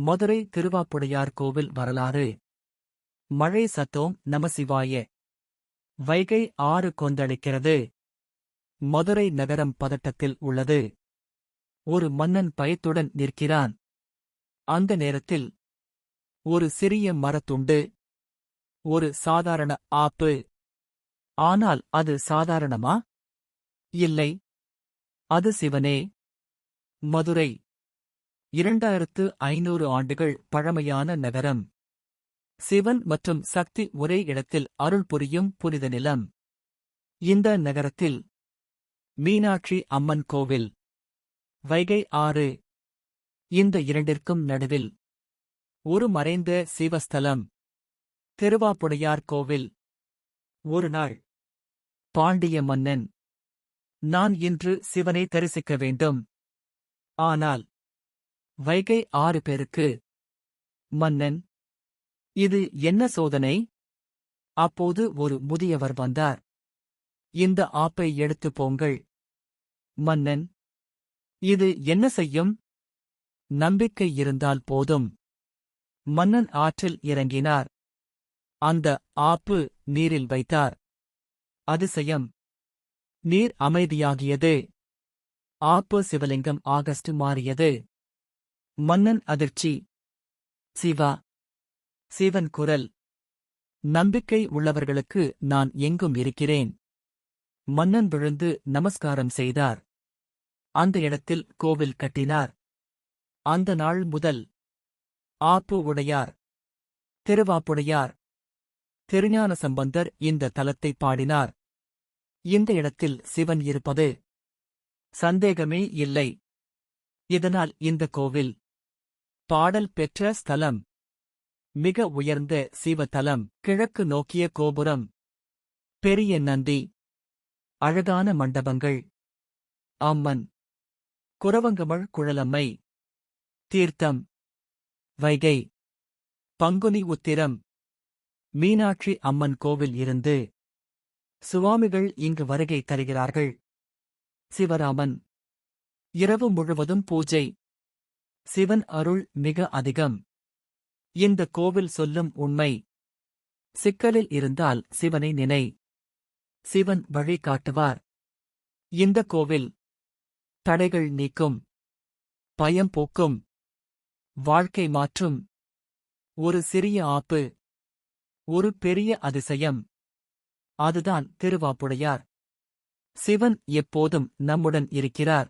மதுரை திருவாப்புடையார் கோவில் வரலாறு. மழை சத்தோம் நமசிவாய. வைகை ஆறு கொந்தளிக்கிறது. மதுரை நகரம் பதட்டத்தில் உள்ளது. ஒரு மன்னன் பயத்துடன் நிற்கிறான். அந்த நேரத்தில் ஒரு சிறிய மரத்துண்டு. ஒரு சாதாரண ஆப்பு. ஆனால் அது சாதாரணமா? இல்லை, அது சிவனே. மதுரை 2500 ஆண்டுகள் பழமையான நகரம். சிவன் மற்றும் சக்தி ஒரே இடத்தில் அருள் புரியும் புனித நிலம். இந்த நகரத்தில் மீனாட்சி அம்மன் கோவில், வைகை ஆறு, இந்த இரண்டிற்கும் நடுவில் ஒரு மறைந்த சிவஸ்தலம், திருவாப்புடையார் கோவில். ஒரு நாள் பாண்டிய மன்னன், நான் இன்று சிவனை தரிசிக்க வேண்டும். ஆனால் வைகை ஆறு பேருக்கு. மன்னன், இது என்ன சோதனை? அப்போது ஒரு முதியவர் வந்தார். இந்த ஆப்பை எடுத்துப் போங்கள். மன்னன், இது என்ன செய்யும்? நம்பிக்கை இருந்தால் போதும். மன்னன் ஆற்றில் இறங்கினார். அந்த ஆப்பு நீரில் வைத்தார். அதிசயம்! நீர் அமைதியாகியது. ஆப்பு சிவலிங்கம் ஆகஸ்ட் மாறியது. மன்னன் அதிர்ச்சி. சிவா! சிவன் குரல். நம்பிக்கை உள்ளவர்களுக்கு நான் எங்கும் இருக்கிறேன். மன்னன் விழுந்து நமஸ்காரம் செய்தார். அந்த இடத்தில் கோவில் கட்டினார். அந்த நாள் முதல் ஆப்பு உடையார், திருவாப்புடையார், திருஞான சம்பந்தர் இந்த தலத்தை பாடினார். இந்த இடத்தில் சிவன் இருப்பது சந்தேகமே இல்லை. இதனால் இந்த கோவில் பாடல் பெற்ற ஸ்தலம். மிக உயர்ந்த சிவத்தலம். கிழக்கு நோக்கிய கோபுரம், பெரிய நந்தி, அழகான மண்டபங்கள். அம்மன், குரவங்கமழ் குழலம்மை. தீர்த்தம், வைகை, பங்குனி உத்திரம். மீனாட்சி அம்மன் கோவில் இருந்து சுவாமிகள் இங்கு வருகை தருகிறார்கள். சிவராமன். இரவு முழுவதும் பூஜை. சிவன் அருள் மிக அதிகம். இந்த கோவில் சொல்லும் உண்மை. சிக்கலில் இருந்தால் சிவனை நினை. சிவன் வழி காட்டுவார். இந்த கோவில் தடைகள் நீக்கும், பயம் போக்கும், வாழ்க்கை மாற்றும். ஒரு சிறிய ஆப்பு, ஒரு பெரிய அதிசயம். அதுதான் திருவாப்புடையார். சிவன் எப்போதும் நம்முடன் இருக்கிறார்.